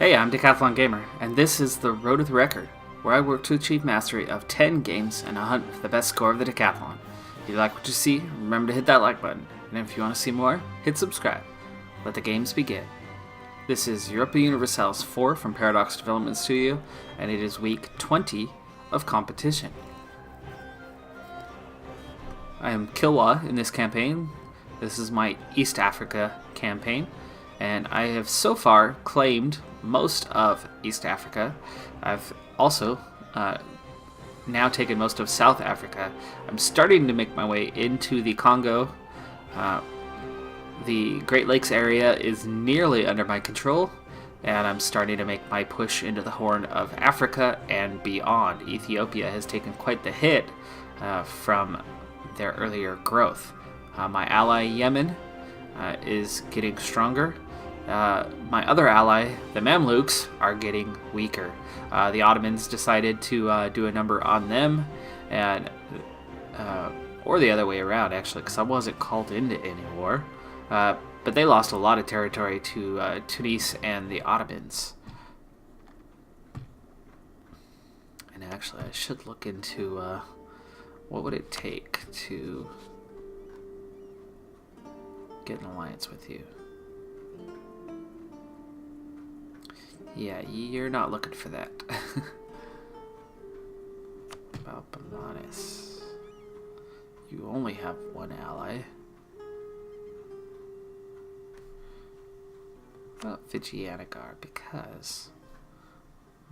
Hey, I'm Decathlon Gamer, and this is the Road to the Record, where I work to achieve mastery of 10 games and a hunt for the best score of the Decathlon. If you like what you see, remember to hit that like button, and if you want to see more, hit subscribe. Let the games begin. This is Europa Universalis IV from Paradox Development Studio, and it is week 20 of competition. I am Kilwa in this campaign. This is my East Africa campaign, and I have so far claimed most of East Africa. I've also now taken most of South Africa. I'm starting to make my way into the Congo. The Great Lakes area is nearly under my control, and I'm starting to make my push into the Horn of Africa and beyond. Ethiopia has taken quite the hit from their earlier growth. My ally Yemen is getting stronger. My other ally, the Mamluks, are getting weaker. The Ottomans decided to do a number on them, and or the other way around, actually, because I wasn't called into any war. But they lost a lot of territory to Tunis and the Ottomans. And actually, I should look into what would it take to get an alliance with you. Yeah, you're not looking for that. Balpamanis. You only have one ally. Well, Vijayanagara, because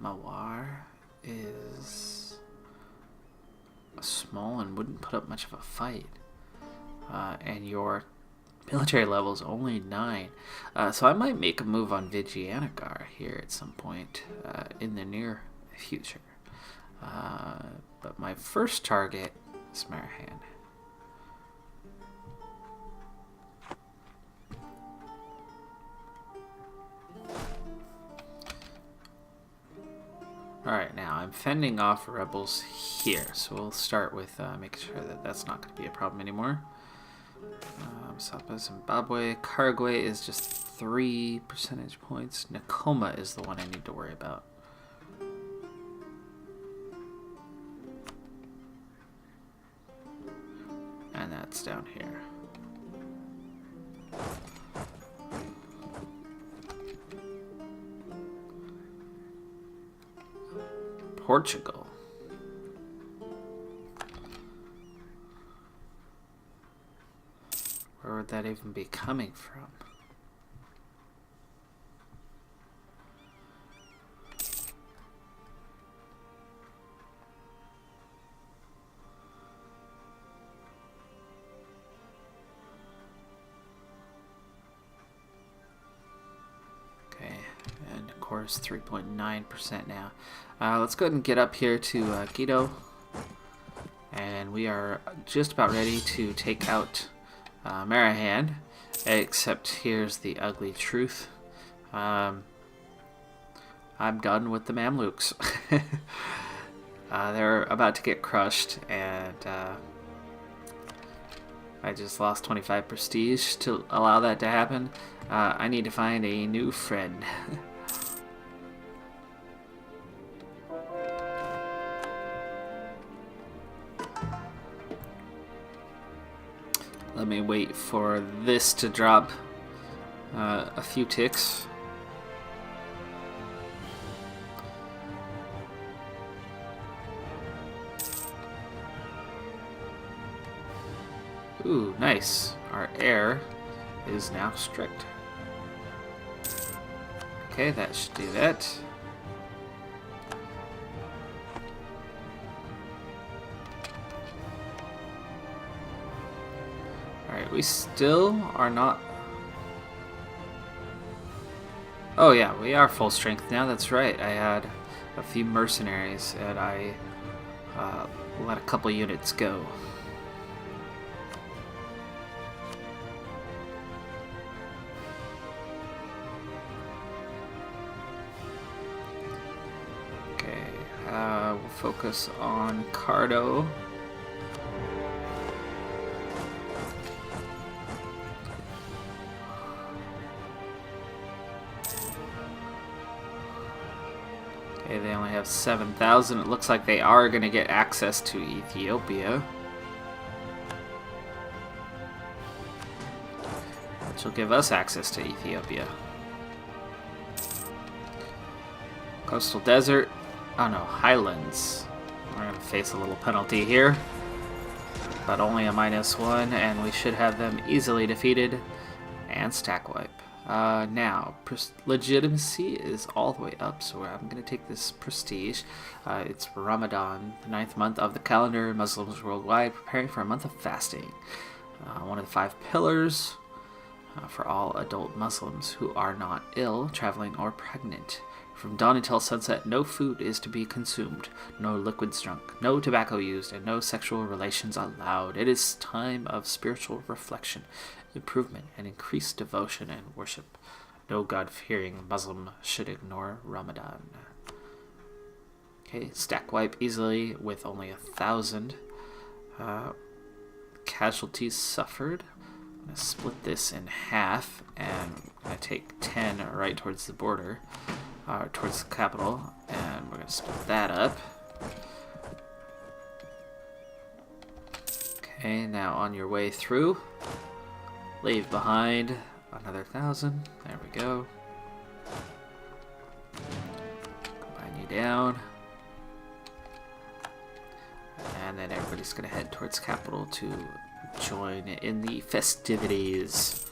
Mawar is small and wouldn't put up much of a fight. And your military level is only 9. So I might make a move on Vijayanagara here at some point in the near future. But my first target is Marahan. Alright, now I'm fending off rebels here, so we'll start with making sure that that's not going to be a problem anymore. Sapa, Zimbabwe. Karagwe is just 3 percentage points. Nakoma is the one I need to worry about. And that's down here. Portugal. Where would that even be coming from? Okay, and of course 3.9% now. Let's go ahead and get up here to Guido. And we are just about ready to take out Marahan, except here's the ugly truth. I'm done with the Mamluks. They're about to get crushed, and I just lost 25 prestige to allow that to happen. I need to find a new friend. Let me wait for this to drop a few ticks. Ooh, nice. Our air is now strict. Okay, that should do that. Alright, we still are not... Oh yeah, we are full strength now, that's right. I had a few mercenaries and I let a couple units go. Okay, we'll focus on Cardo. Okay, they only have 7,000. It looks like they are going to get access to Ethiopia, which will give us access to Ethiopia. Coastal desert. Oh no, highlands. We're going to face a little penalty here, but only a -1, and we should have them easily defeated and stack wipe. Now, legitimacy is all the way up, so I'm going to take this prestige. It's Ramadan, the 9th month of the calendar. Muslims worldwide preparing for a month of fasting. One of the 5 pillars for all adult Muslims who are not ill, traveling, or pregnant. From dawn until sunset, no food is to be consumed, no liquids drunk, no tobacco used, and no sexual relations allowed. It is time of spiritual reflection, improvement, and increased devotion and worship. No God-fearing Muslim should ignore Ramadan. Okay, stack wipe easily with only 1,000. Casualties suffered. I'm going to split this in half, and I'm going to take 10 right towards the border, towards the capital, and we're going to split that up. Okay, now on your way through, leave behind another 1,000. There we go. Combine you down. And then everybody's going to head towards capital to join in the festivities.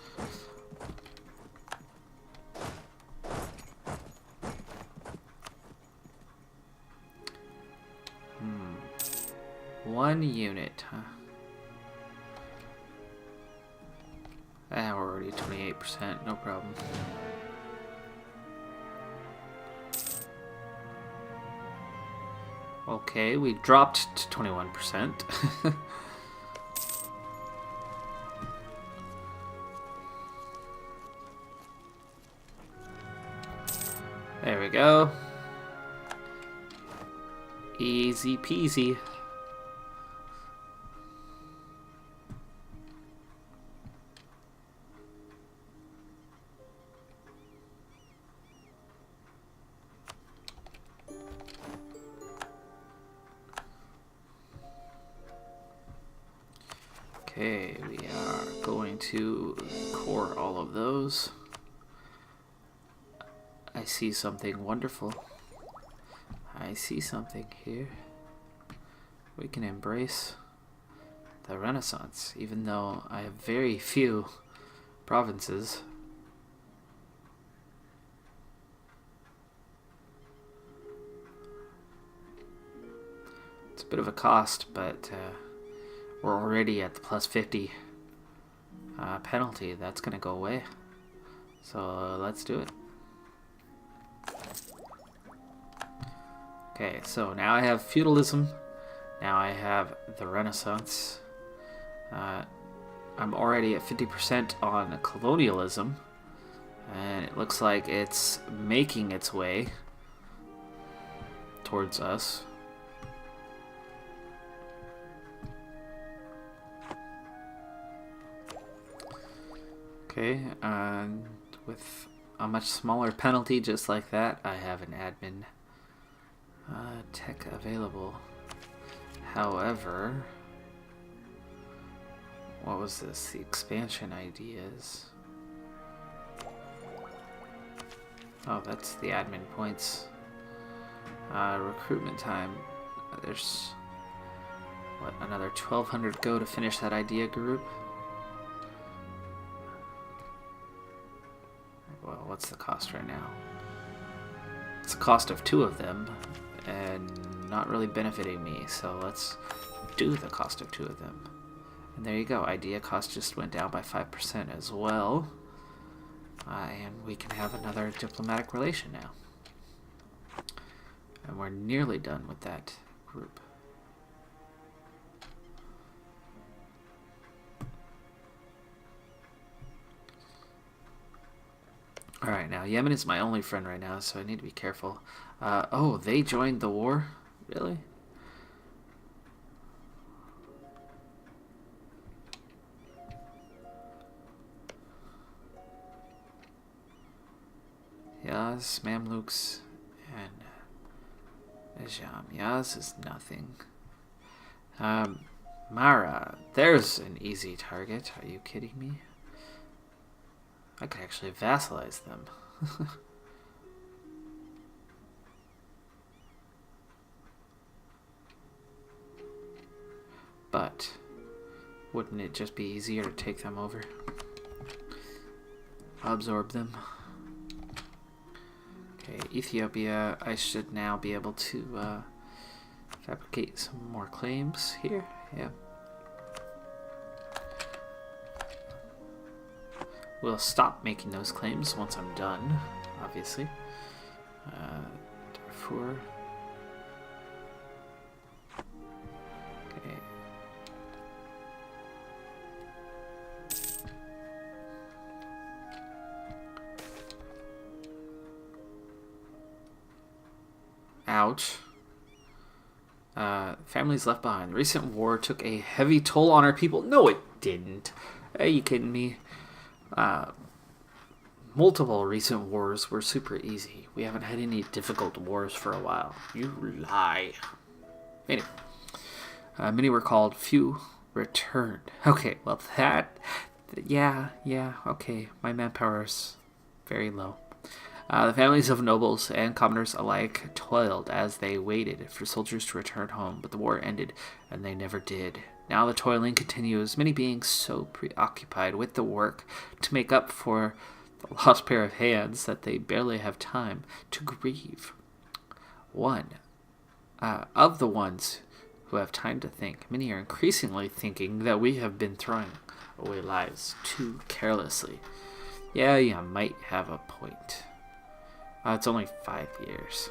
One unit, huh? Ah, we're already 28%, no problem. Okay, we dropped to 21%. There we go. Easy peasy. Okay, we are going to core all of those. I see something wonderful. I see something here. We can embrace the Renaissance, even though I have very few provinces. It's a bit of a cost, but we're already at the +50 penalty. That's going to go away. So let's do it. Okay, so now I have feudalism. Now I have the Renaissance. I'm already at 50% on colonialism. And it looks like it's making its way towards us. Okay, and with a much smaller penalty just like that, I have an admin tech available. However, what was this? The expansion ideas. Oh, that's the admin points. Recruitment time. There's, what, another 1,200 go to finish that idea group? Well, what's the cost right now? It's the cost of 2 of them, and not really benefiting me, so let's do the cost of 2 of them. And there you go, idea cost just went down by 5% as well. And we can have another diplomatic relation now. And we're nearly done with that group. Alright, now Yemen is my only friend right now, so I need to be careful. Oh, they joined the war? Really? Yes, Mamluks and Yaz is nothing. Mara, there's an easy target. Are you kidding me? I could actually vassalize them. But wouldn't it just be easier to take them over? Absorb them. Okay, Ethiopia, I should now be able to fabricate some more claims here. Yeah. We'll stop making those claims once I'm done, obviously. Darfur. Okay. Ouch. Families left behind. The recent war took a heavy toll on our people. No, it didn't. Are you kidding me? Multiple recent wars were super easy. We haven't had any difficult wars for a while. You lie. Anyway. Many were called, few returned. Okay, well yeah, okay. My manpower is very low. The families of nobles and commoners alike toiled as they waited for soldiers to return home, but the war ended, and they never did. Now the toiling continues, many being so preoccupied with the work to make up for the lost pair of hands that they barely have time to grieve. One of the ones who have time to think, many are increasingly thinking that we have been throwing away lives too carelessly. Yeah, you might have a point. It's only 5 years.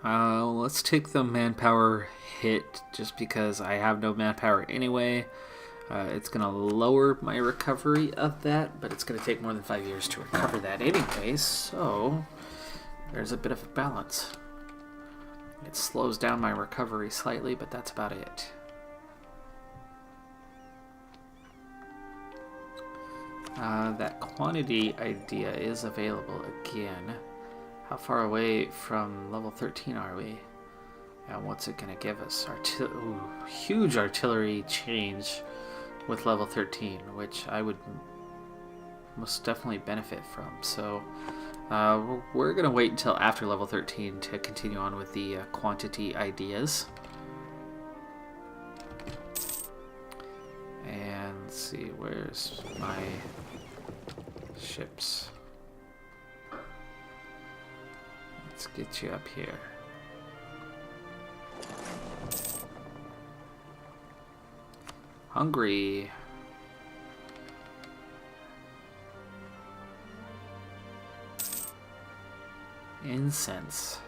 Let's take the manpower hit just because I have no manpower anyway. It's going to lower my recovery of that, but it's going to take more than 5 years to recover that anyway, so there's a bit of a balance. It slows down my recovery slightly, but that's about it. That quantity idea is available again. How far away from level 13 are we? And what's it going to give us? Huge artillery change with level 13, which I would most definitely benefit from. So we're going to wait until after level 13 to continue on with the quantity ideas. And let's see, where's my ships? Let's get you up here. Hungary. Incense.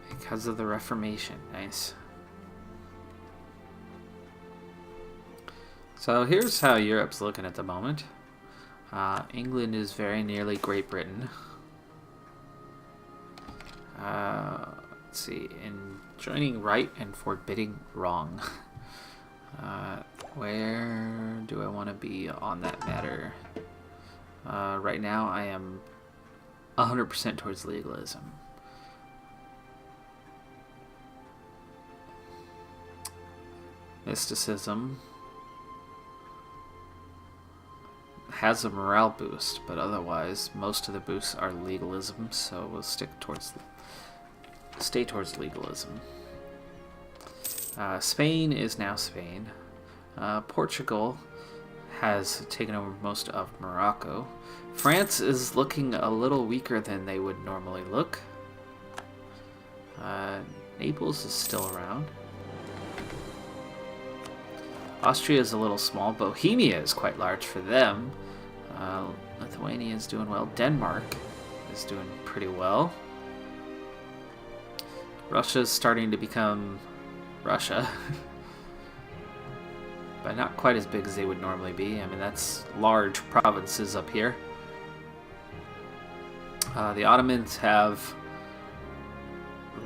Because of the Reformation. Nice. So here's how Europe's looking at the moment. England is very nearly Great Britain. Let's see. Enjoining right and forbidding wrong. Where do I want to be on that matter? Right now I am 100% towards legalism. Mysticism has a morale boost, but otherwise most of the boosts are legalism, so we'll stay towards legalism. Spain is now Spain. Portugal has taken over most of Morocco. France is looking a little weaker than they would normally look. Naples is still around. Austria is a little small. Bohemia is quite large for them. Lithuania is doing well. Denmark is doing pretty well. Russia is starting to become Russia. But not quite as big as they would normally be. I mean, that's large provinces up here. The Ottomans have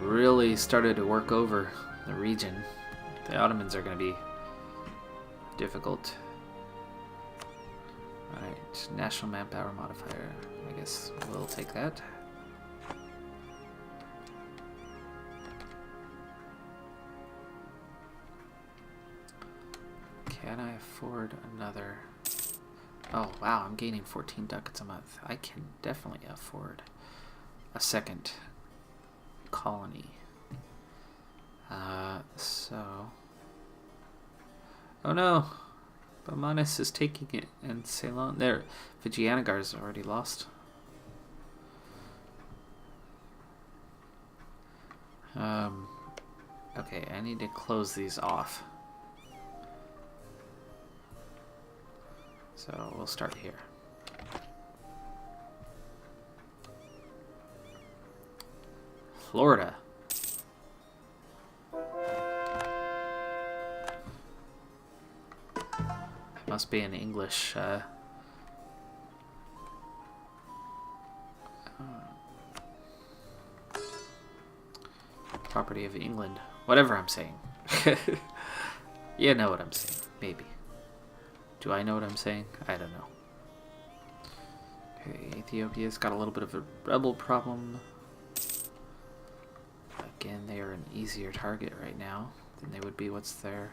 really started to work over the region. The Ottomans are going to be difficult. Alright, national manpower modifier. I guess we'll take that. Can I afford another? Oh wow, I'm gaining 14 ducats a month. I can definitely afford a second colony. Oh no, Bamanis is taking it, and Ceylon there. Vijayanagars already lost. Okay, I need to close these off. So we'll start here. Florida. Must be an English property of England. Whatever I'm saying. You know what I'm saying, maybe. Do I know what I'm saying? I don't know. Okay, Ethiopia's got a little bit of a rebel problem. Again, they are an easier target right now than they would be. What's their...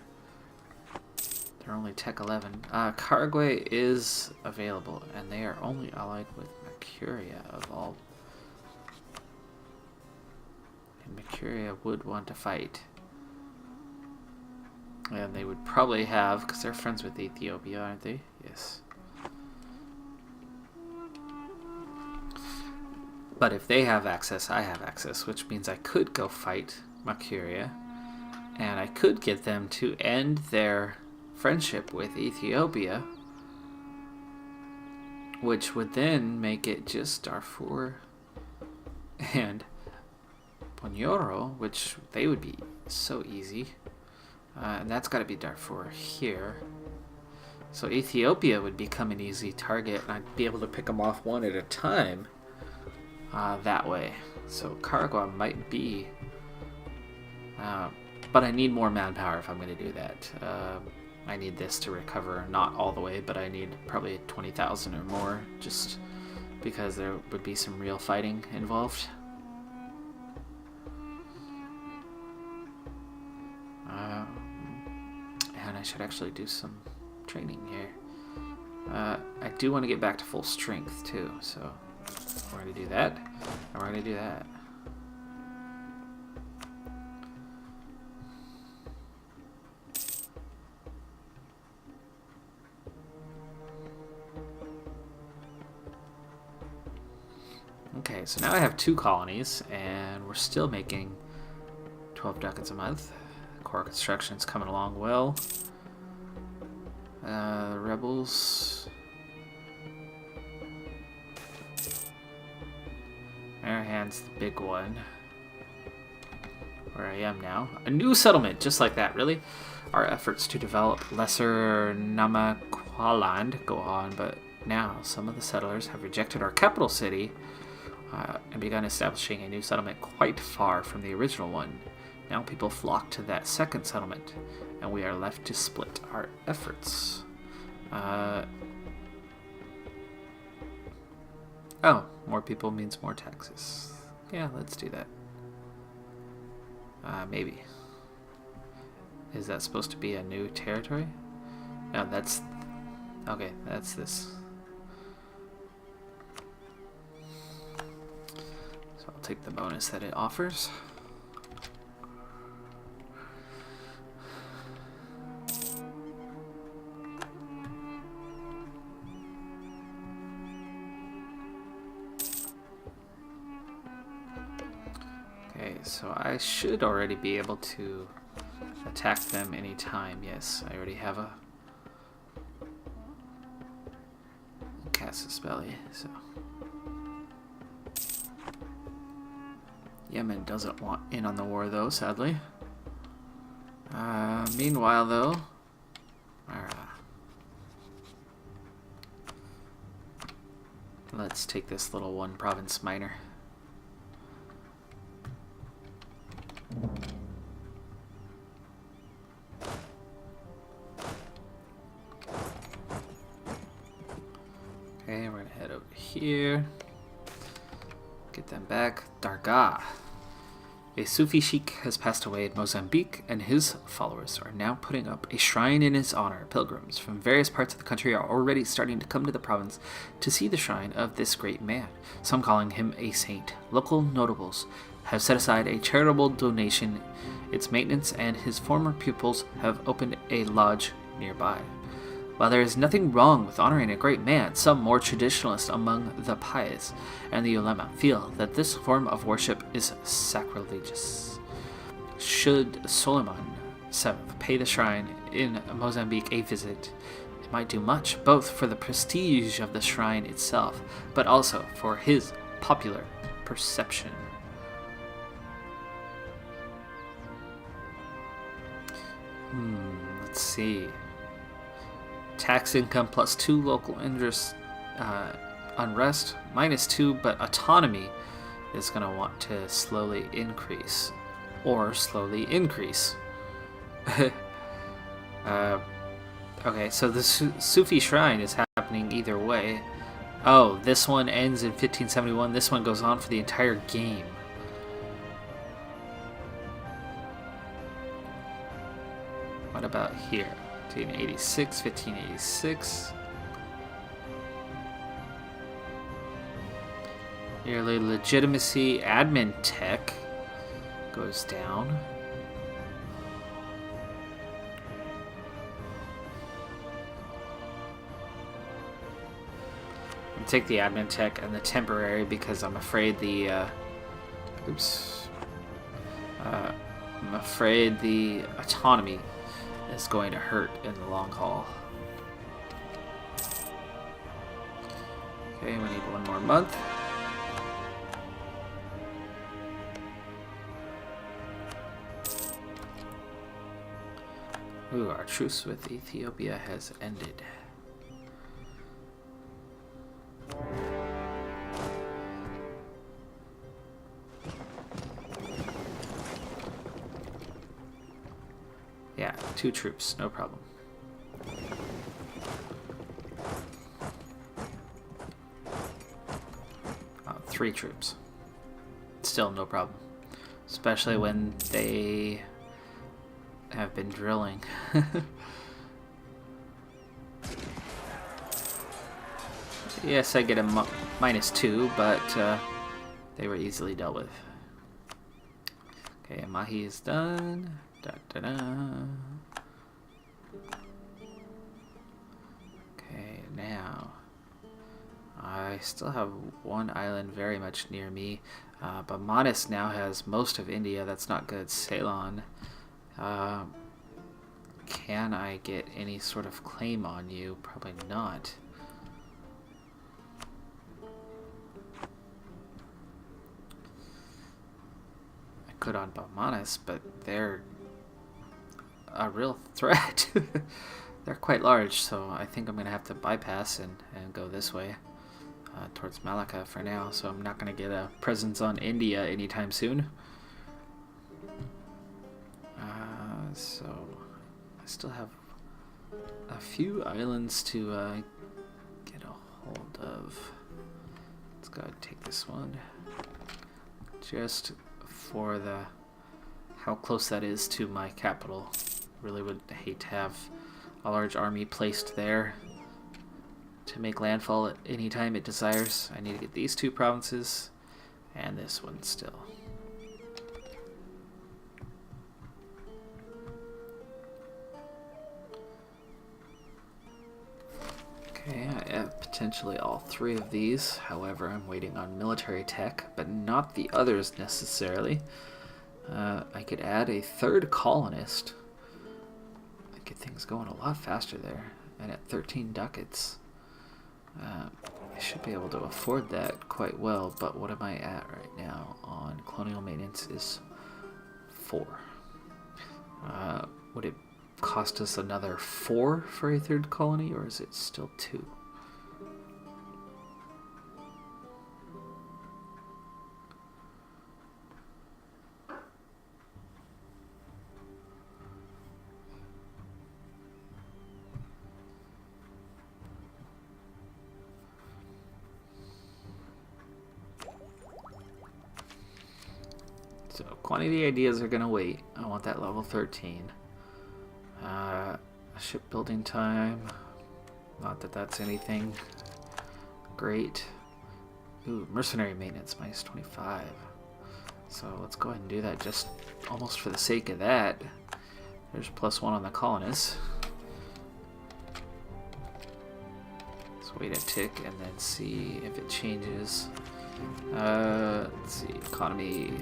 They're only Tech 11. Karagwe is available, and they are only allied with Mercuria of all. And Mercuria would want to fight. And they would probably have, because they're friends with Ethiopia, aren't they? Yes. But if they have access, I have access, which means I could go fight Mercuria, and I could get them to end their friendship with Ethiopia, which would then make it just Darfur and Ponyoro, which they would be so easy. And that's got to be Darfur here. So Ethiopia would become an easy target, and I'd be able to pick them off one at a time that way. So Karagwa might be... but I need more manpower if I'm going to do that. I need this to recover, not all the way, but I need probably 20,000 or more, just because there would be some real fighting involved. And I should actually do some training here. I do want to get back to full strength too, so we're going to do that, and we're going to do that. Okay, so now I have 2 colonies, and we're still making 12 ducats a month. Core construction's coming along well. Rebels. Arahan's the big one. Where I am now. A new settlement, just like that, really. Our efforts to develop Lesser Namaqualand go on, but now some of the settlers have rejected our capital city and begun establishing a new settlement quite far from the original one. Now people flock to that second settlement, and we are left to split our efforts. Oh, more people means more taxes. Yeah, let's do that. Maybe. Is that supposed to be a new territory? No, that's... Okay, that's this. So I'll take the bonus that it offers. So I should already be able to attack them anytime. Yes, I already have a Casus Belli, so Yemen doesn't want in on the war though, sadly. Meanwhile though, let's take this little one province minor. here. Get them back. Dargah. A Sufi sheikh has passed away in Mozambique, and his followers are now putting up a shrine in his honor. Pilgrims from various parts of the country are already starting to come to the province to see the shrine of this great man, some calling him a saint. Local notables have set aside a charitable donation, its maintenance, and his former pupils have opened a lodge nearby. While there is nothing wrong with honoring a great man, some more traditionalists among the pious and the ulema feel that this form of worship is sacrilegious. Should Solomon VII pay the shrine in Mozambique a visit, it might do much, both for the prestige of the shrine itself, but also for his popular perception. Let's see. Tax income plus 2 local unrest, -2, but autonomy is going to want to slowly increase. Or slowly increase. Okay, so the Sufi shrine is happening either way. Oh, this one ends in 1571. This one goes on for the entire game. What about here? 1586, 1586. Yearly legitimacy admin tech goes down. I'll take the admin tech and the temporary because I'm afraid the I'm afraid the autonomy is going to hurt in the long haul. Okay, we need 1 more month. Ooh, our truce with Ethiopia has ended. Yeah, 2 troops, no problem. Oh, 3 troops. Still no problem. Especially when they have been drilling. Yes, I get a -2, but they were easily dealt with. Okay, Mahi is done. Da, da, da. Okay, now I still have 1 island very much near me, but Manas now has most of India. That's not good. Ceylon. Can I get any sort of claim on you? Probably not. I could on Bamanas, but they're a real threat. They're quite large, so I think I'm going to have to bypass and go this way towards Malacca for now, so I'm not going to get a presence on India anytime soon. So I still have a few islands to get a hold of. Let's go ahead and take this one. Just for the how close that is to my capital. Really would hate to have a large army placed there to make landfall at any time it desires. I need to get these 2 provinces and this one still. Okay, I have potentially all 3 of these. However, I'm waiting on military tech, but not the others necessarily. I could add a 3rd colonist. I get things going a lot faster there. And at 13 ducats, I should be able to afford that quite well. But what am I at right now on colonial maintenance is 4. Would it cost us another 4 for a 3rd colony, or is it still 2? Quantity ideas are going to wait. I want that level 13. Shipbuilding time. Not that that's anything great. Ooh, mercenary maintenance minus 25. So let's go ahead and do that just almost for the sake of that. There's +1 on the colonists. Let's wait a tick and then see if it changes. Let's see, economy,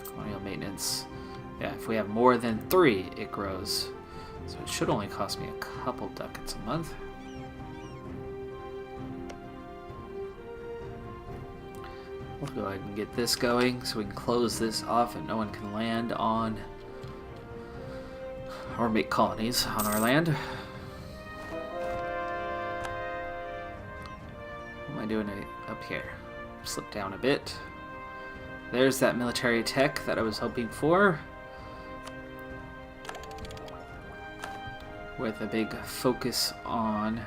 colonial maintenance. Yeah, if we have more than 3, it grows. So it should only cost me a couple ducats a month. We'll go ahead and get this going so we can close this off and no one can land on or make colonies on our land. What am I doing up here? Slip down a bit. There's that military tech that I was hoping for, with a big focus on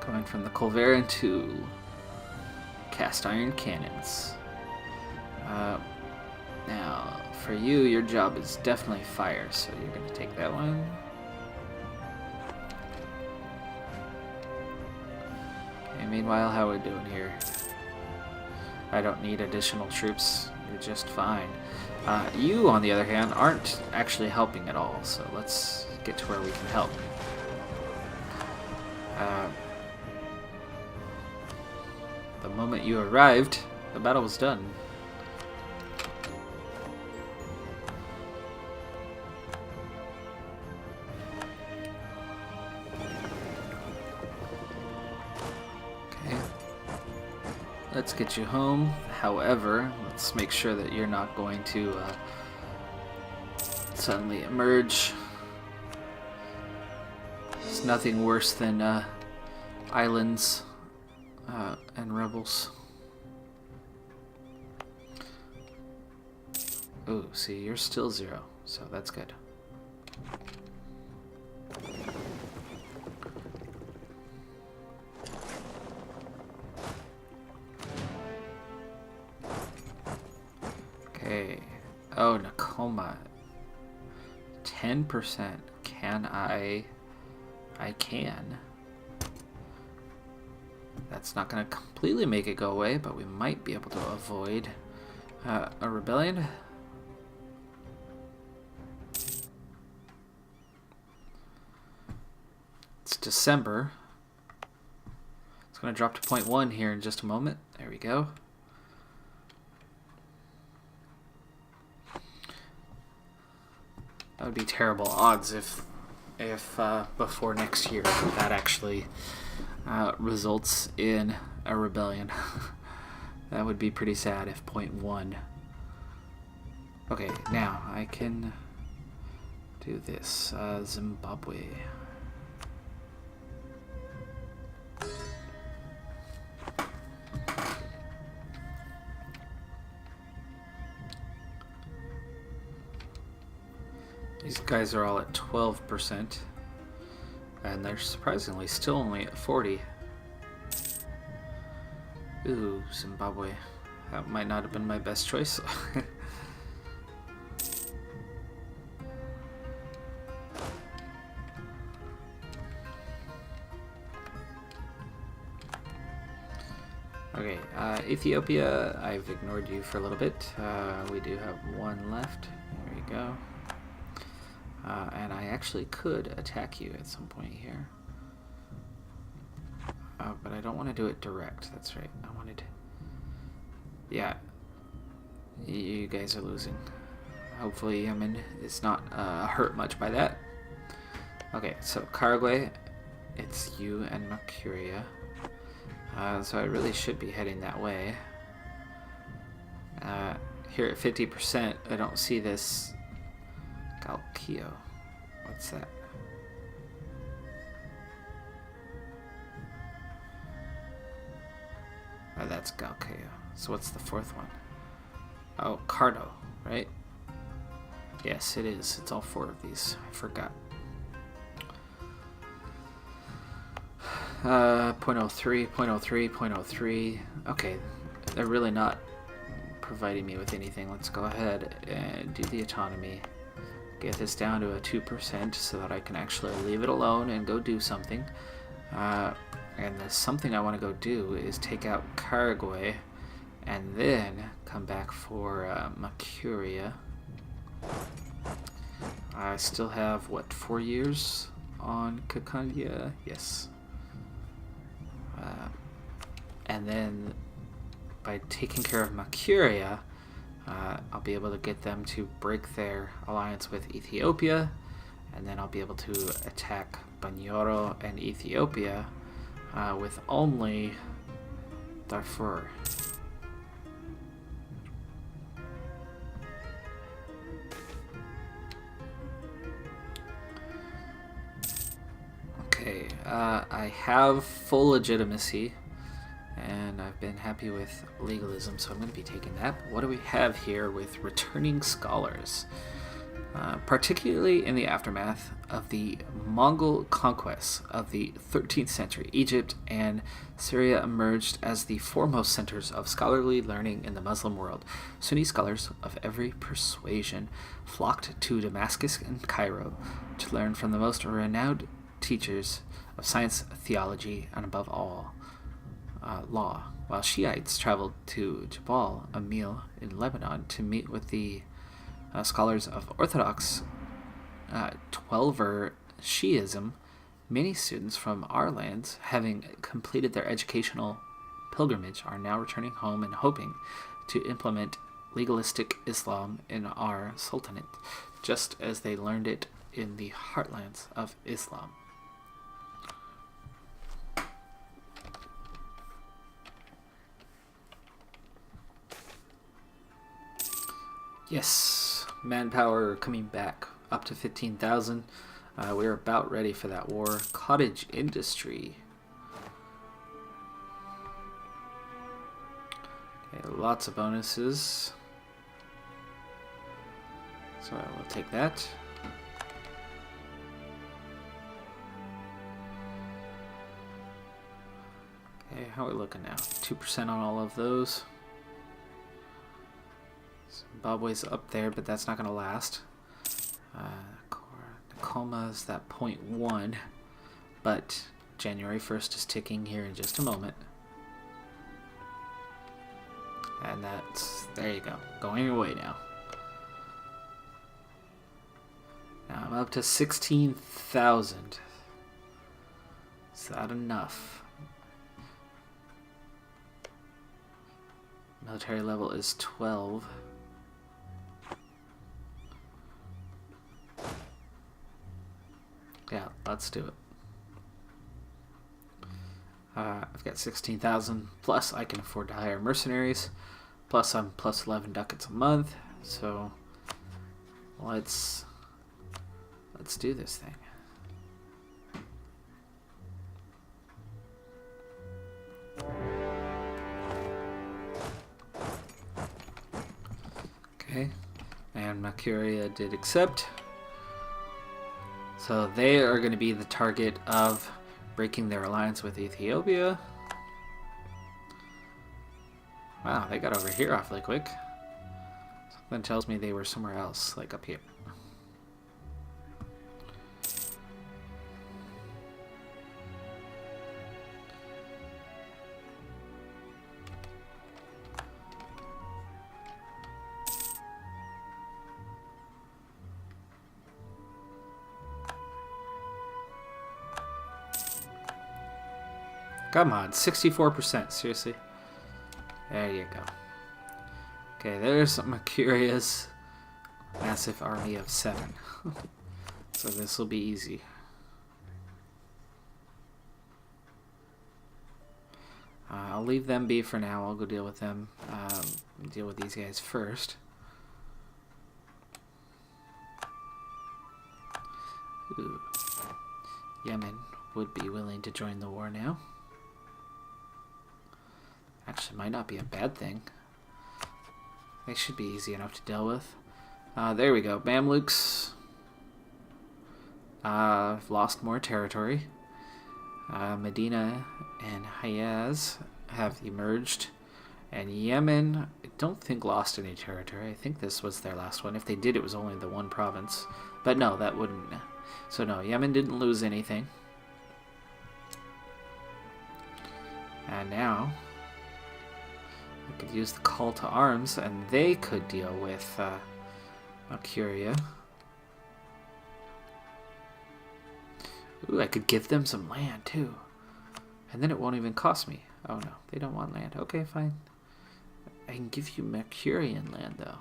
going from the Colveran to cast iron cannons. Now, for you, your job is definitely fire, so you're going to take that one. Okay, meanwhile, how are we doing here? I don't need additional troops. You're just fine. You, on the other hand, aren't actually helping at all, so let's get to where we can help. The moment you arrived, the battle was done. Okay. Let's get you home. However, let's make sure that you're not going to suddenly emerge. There's nothing worse than islands and rebels. Ooh, see, you're still 0, so that's good. Okay. Oh, Nakoma. 10%. Can I can. That's not going to completely make it go away, but we might be able to avoid a rebellion. It's December. It's going to drop to 0.1 here in just a moment. There we go. That would be terrible odds if before next year that actually results in a rebellion. That would be pretty sad if 0.1. Okay, now I can do this. Zimbabwe. These guys are all at 12%, and they're surprisingly still only at 40. Ooh, Zimbabwe. That might not have been my best choice. Okay, Ethiopia, I've ignored you for a little bit. We do have one left. There we go. And I actually could attack you at some point here. But I don't want to do it direct. That's right. I wanted... Yeah. You guys are losing. Hopefully Yemen is not hurt much by that. Okay, so Karagwe, it's you and Mercuria. So I really should be heading that way. Here at 50%, I don't see this... Galkio. What's that? Oh, that's Galkio. So what's the fourth one? Oh, Cardo, right? Yes, it is. It's all 4 of these. I forgot. .03, .03, .03. Okay, they're really not providing me with anything. Let's go ahead and do the autonomy. Get this down to a 2% so that I can actually leave it alone and go do something. And the something I want to go do is take out Paraguay and then come back for Mercuria. I still have, what, 4 years on Kakandia? Yes. And then by taking care of Mercuria, I'll be able to get them to break their alliance with Ethiopia, and then I'll be able to attack Banyoro and Ethiopia with only Darfur. Okay, I have full legitimacy, and I've been happy with legalism, so I'm going to be taking that. But what do we have here with returning scholars? Particularly in the aftermath of the Mongol conquests of the 13th century, Egypt and Syria emerged as the foremost centers of scholarly learning in the Muslim world. Sunni scholars of every persuasion flocked to Damascus and Cairo to learn from the most renowned teachers of science, theology, and above all, law, while Shiites traveled to Jabal Amil in Lebanon to meet with the scholars of Orthodox Twelver Shiism. Many students from our lands, having completed their educational pilgrimage, are now returning home and hoping to implement legalistic Islam in our sultanate, just as they learned it in the heartlands of Islam. Yes, manpower coming back up to 15,000. We're about ready for that war. Cottage industry. Okay, lots of bonuses. So I will take that. Okay, how are we looking now? 2% on all of those. Zimbabwe's up there, but that's not going to last. Tacoma's that 0.1, but January 1st is ticking here in just a moment. And that's, there you go, going away now. Now I'm up to 16,000. Is that enough? Military level is 12. Yeah, let's do it. I've got 16,000, plus I can afford to hire mercenaries, plus I'm plus 11 ducats a month, so let's do this thing. Okay, and Mercuria did accept. So they are going to be the target of breaking their alliance with Ethiopia. Wow, they got over here awfully quick. Something tells me they were somewhere else, like up here. Come on, 64%, seriously. There you go. Okay, there's Mercuria's massive army of 7. So this will be easy. I'll leave them be for now. I'll go deal with them. Deal with these guys first. Ooh. Yemen would be willing to join the war now. Actually, might not be a bad thing. They should be easy enough to deal with. There we go. Mamluks. I've lost more territory. Medina and Hayaz have emerged. And Yemen, I don't think lost any territory. I think this was their last one. If they did, it was only the one province. But no, that wouldn't. So no, Yemen didn't lose anything. And now, I could use the call to arms, and they could deal with Alcuria. Ooh, I could give them some land, too. And then it won't even cost me. Oh, no, they don't want land. Okay, fine. I can give you Mercurian land, though.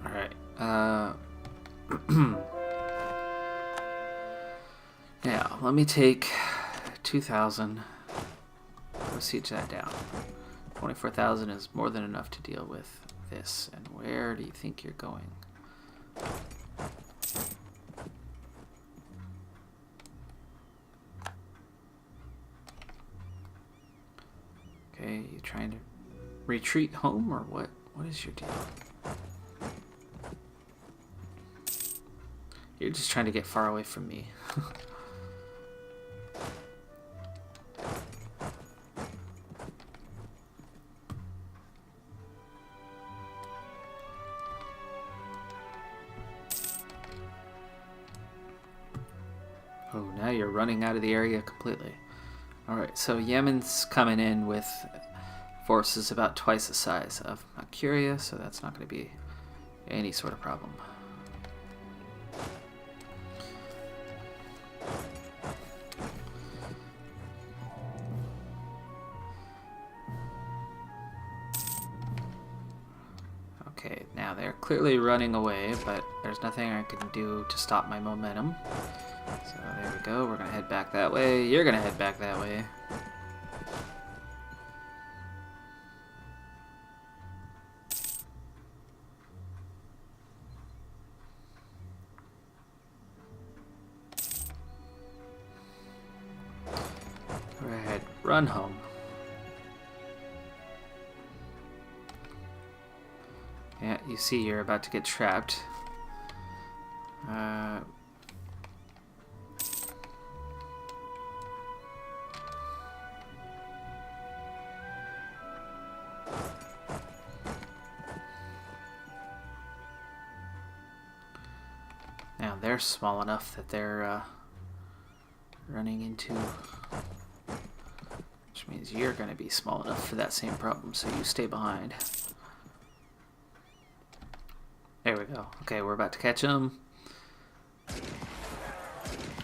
Alright. Now, let me take 2,000. Go siege that down. 24,000 is more than enough to deal with this. And where do you think you're going? Okay, you trying to retreat home or what? What is your deal? You're just trying to get far away from me. Oh, now you're running out of the area completely. Alright, so Yemen's coming in with forces about twice the size of Mercuria, so that's not going to be any sort of problem. Okay, now they're clearly running away, but there's nothing I can do to stop my momentum. So there we go, we're gonna head back that way, you're gonna head back that way. Go ahead, run home. Yeah, you see you're about to get trapped. Now they're small enough that they're running into, which means you're going to be small enough for that same problem, so you stay behind. There we go. Okay, we're about to catch them.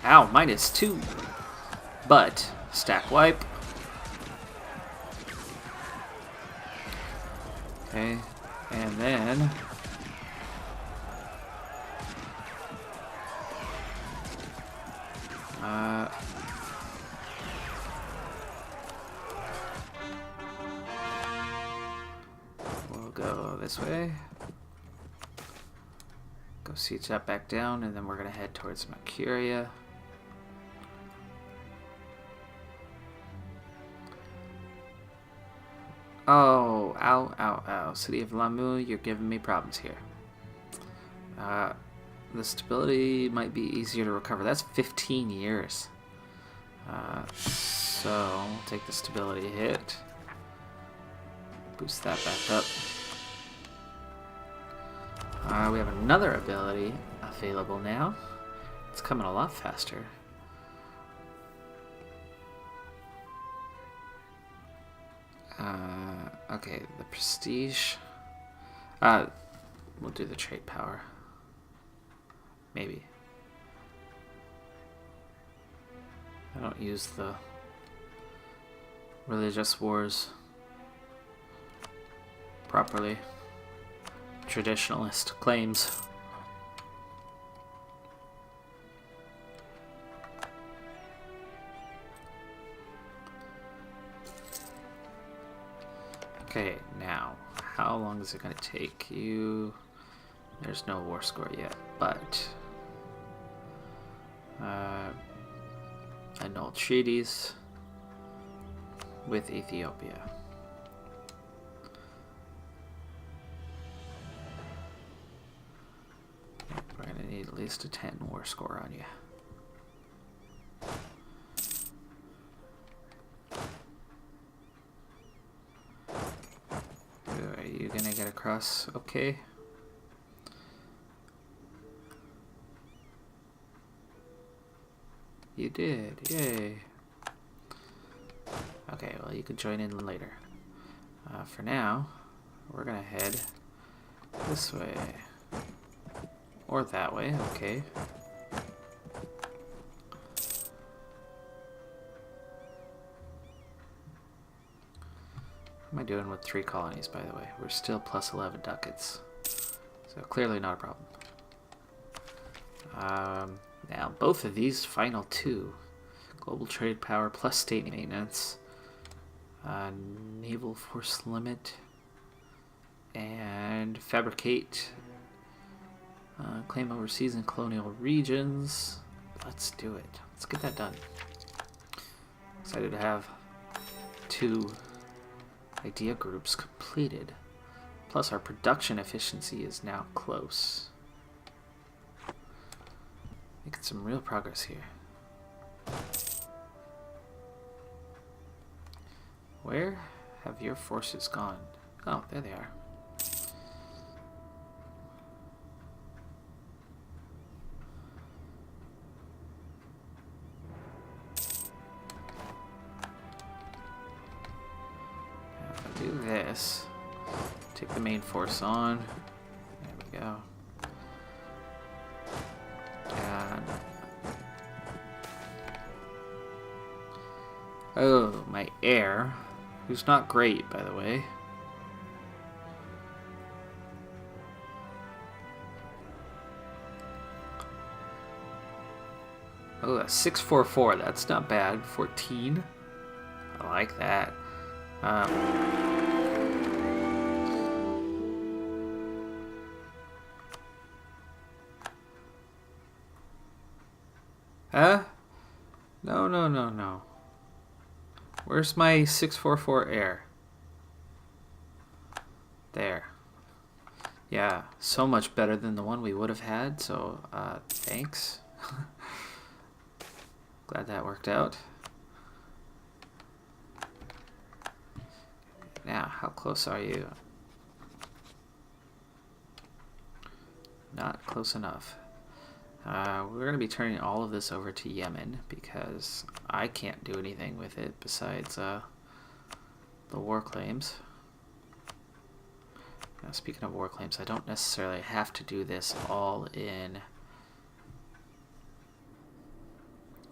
Ow, -2. But, stack wipe. Okay, and then... we'll go this way. Go siege that back down, and then we're going to head towards Mercuria. Oh, ow, ow, ow. City of Lamu, you're giving me problems here. The stability might be easier to recover. That's 15 years. So, we'll take the stability hit. Boost that back up. We have another ability available now. It's coming a lot faster. Okay, the prestige. We'll do the trait power. Maybe. I don't use the religious wars properly. Traditionalist claims. Okay, now, how long is it going to take you? There's no war score yet, but annul treaties with Ethiopia. least a 10 war score on you. Are you gonna get across okay? You did, yay. Okay, well you can join in later. For now, we're gonna head this way. Or that way, okay. What am I doing with 3 colonies, by the way? We're still plus 11 ducats. So clearly not a problem. Now, both of these final 2. Global trade power plus state maintenance. Naval force limit. And fabricate. Claim overseas and colonial regions. Let's do it. Let's get that done. Excited to have 2 idea groups completed. Plus our production efficiency is now close. Making some real progress here. Where have your forces gone? Oh, there they are. Do this. Take the main force on. There we go. And oh, my heir, who's not great, by the way. Oh, a 644. That's not bad. 14. I like that. Huh? No. Where's my 644 heir? There. Yeah, so much better than the one we would have had, so thanks. Glad that worked out. Now, how close are you? Not close enough. We're going to be turning all of this over to Yemen because I can't do anything with it besides the war claims. Now, speaking of war claims, I don't necessarily have to do this all in.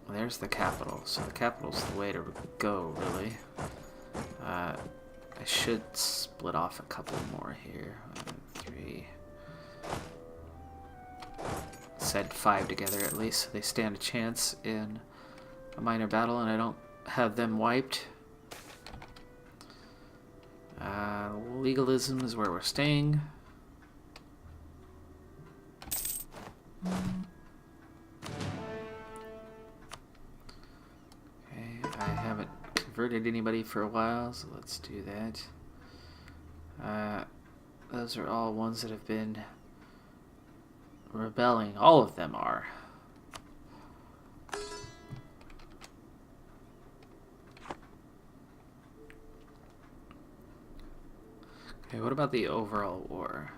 There's the capital, so the capital's the way to go, really. I should split off a couple more here. 3. Said 5 together at least, so they stand a chance in a minor battle and I don't have them wiped. Legalism is where we're staying. Okay, I haven't converted anybody for a while, so let's do that. Those are all ones that have been rebelling. All of them are. Okay, what about the overall war?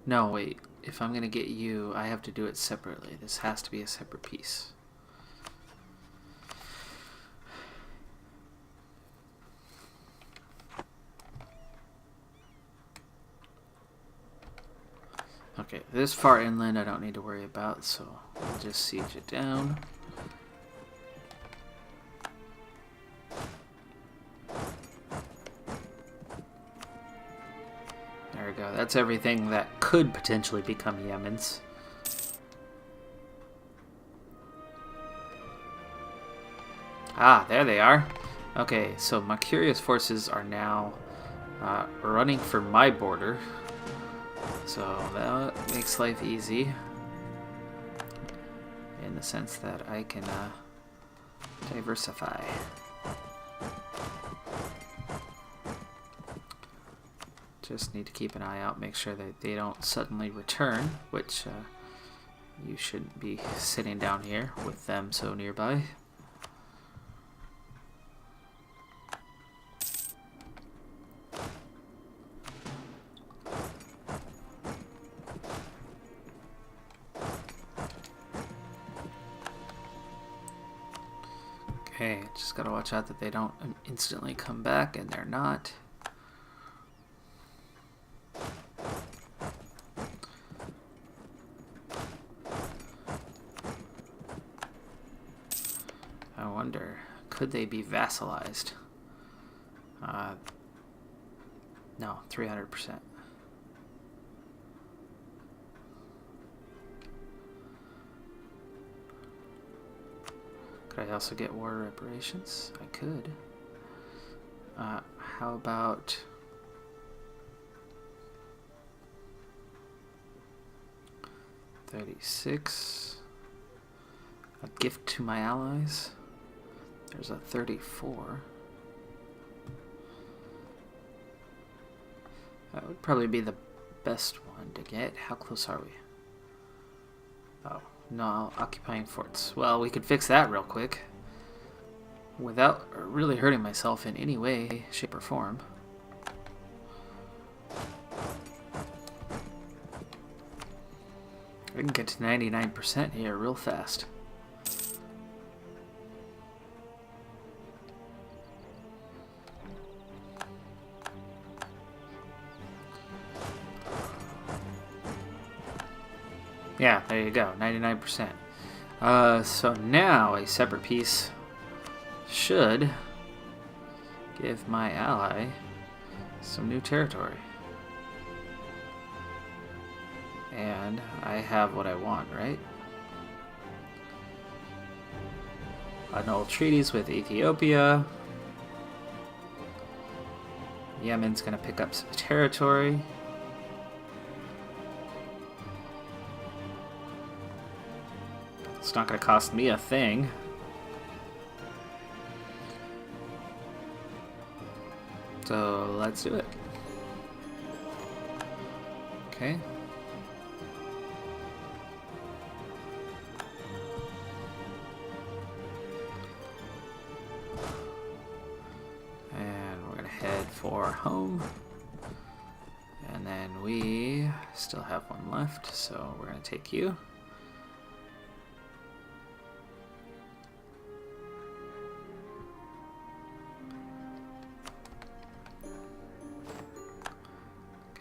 No, wait. If I'm going to get you, I have to do it separately. This has to be a separate piece. Okay, this far inland I don't need to worry about, so I'll just siege it down. There we go. That's everything that could potentially become Yemen's. Ah, there they are. Okay, so my curious forces are now running for my border. So that makes life easy in the sense that I can diversify. Just need to keep an eye out, make sure that they don't suddenly return, which you shouldn't be sitting down here with them so nearby. Okay, just gotta watch out that they don't instantly come back, and they're not. I wonder, could they be vassalized? No, 300%. Could I also get war reparations? I could. How about... $36. A gift to my allies. There's a 34. That would probably be the best one to get. How close are we? Oh, no, occupying forts. Well, we could fix that real quick without really hurting myself in any way, shape, or form. I can get to 99% here real fast. Yeah, there you go, 99%. So now a separate piece should give my ally some new territory. And I have what I want, right? Annul treaties with Ethiopia. Yemen's gonna pick up some territory. It's not gonna cost me a thing. So let's do it. Okay. And we're gonna head for home. And then we still have one left, so we're gonna take you.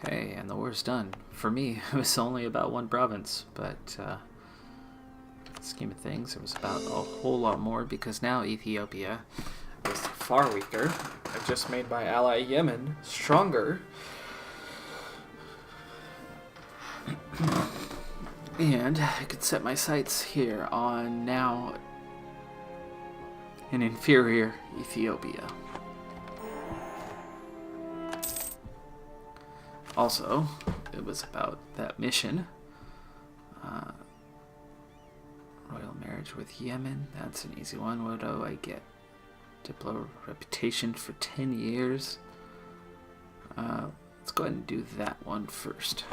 Okay, and the war's done. For me, it was only about one province, but in the scheme of things, it was about a whole lot more because now Ethiopia is far weaker. I've just made my ally Yemen stronger. And I could set my sights here on now an inferior Ethiopia. Also, it was about that mission. Royal marriage with Yemen. That's an easy one. What do I get? Diplo reputation for 10 years. Let's go ahead and do that one first.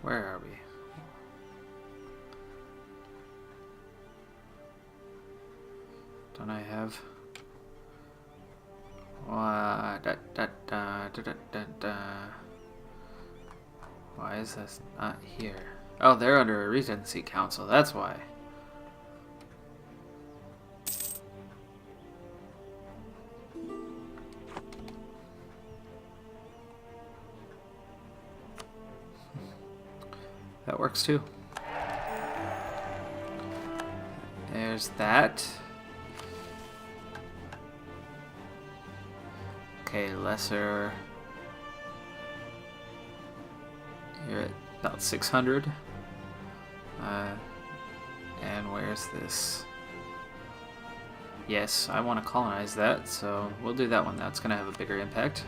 Where are we? Don't I have? Why is this not here? Oh, they're under a Regency Council. That's why. That works too. There's that. Okay, lesser. You're at about 600. And where's this? Yes, I want to colonize that, so we'll do that one. That's going to have a bigger impact.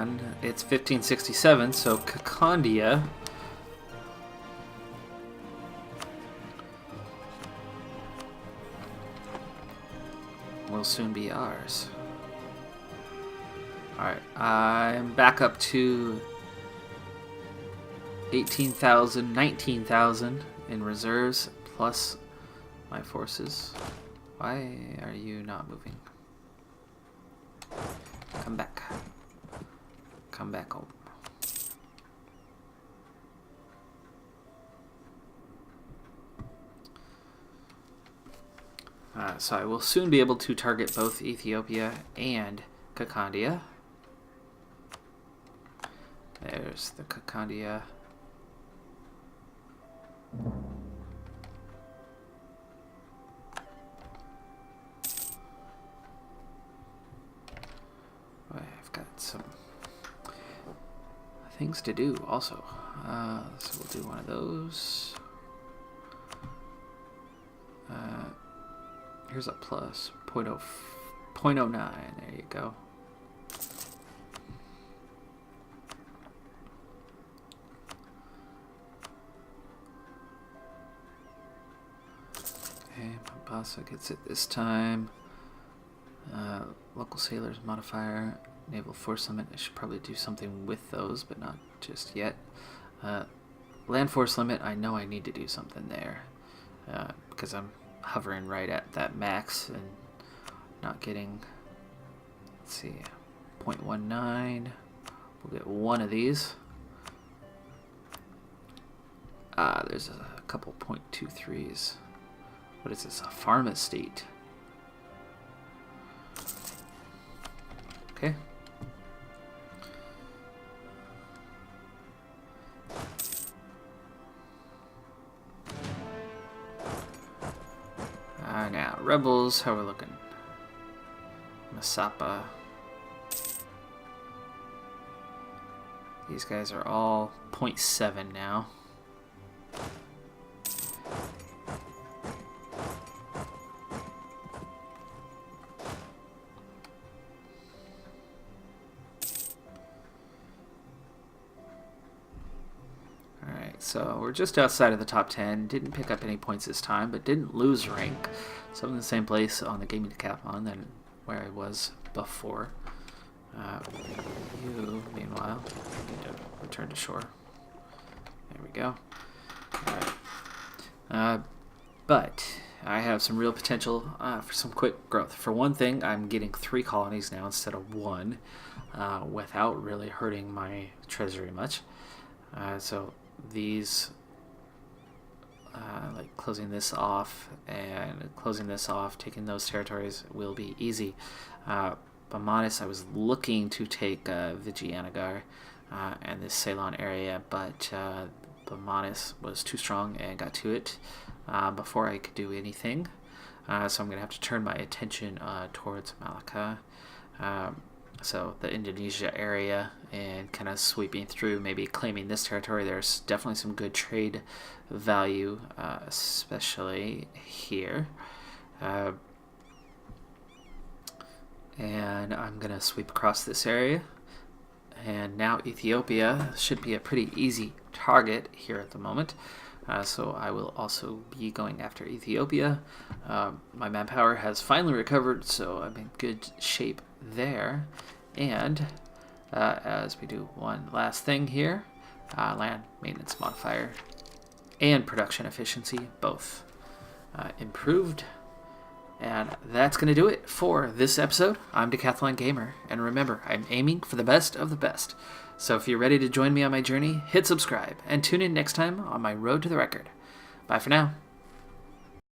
And it's 1567, so Kakondia will soon be ours. Alright, I'm back up to 18,000, 19,000 in reserves, plus my forces. Why are you not moving? Come back. Come back home. So I will soon be able to target both Ethiopia and Kakondia. There's the Kakondia. I've got some things to do also. So we'll do one of those. Here's a plus 0.09. There you go. Okay, Mombasa gets it this time. Local sailors modifier, naval force limit. I should probably do something with those, but not just yet. Land force limit. I know I need to do something there because I'm hovering right at that max and not getting. Let's see, 0.19. We'll get one of these. There's a couple 0.23s. What is this? A farm estate. Okay. Now, rebels, how are we looking? Masapa. These guys are all 0.7 now. So we're just outside of the top 10. Didn't pick up any points this time, but didn't lose rank. So I'm in the same place on the gaming decathlon than where I was before. You, meanwhile, need to return to shore. There we go. Alright. But I have some real potential for some quick growth. For one thing, I'm getting 3 colonies now instead of 1 without really hurting my treasury much. So these, like closing this off and closing this off, taking those territories will be easy. Bamanis, I was looking to take Vijayanagar and this Ceylon area, but Bamanis was too strong and got to it before I could do anything. So I'm going to have to turn my attention towards Malacca. So the Indonesia area, and kind of sweeping through, maybe claiming this territory. There's definitely some good trade value, especially here. And I'm going to sweep across this area. And now Ethiopia should be a pretty easy target here at the moment. So I will also be going after Ethiopia. My manpower has finally recovered, so I'm in good shape there. And as we do one last thing here, land maintenance modifier and production efficiency both improved. And that's going to do it for this episode. I'm Decathlon Gamer, and remember, I'm aiming for the best of the best. So if you're ready to join me on my journey, hit subscribe, and tune in next time on my road to the record. Bye for now.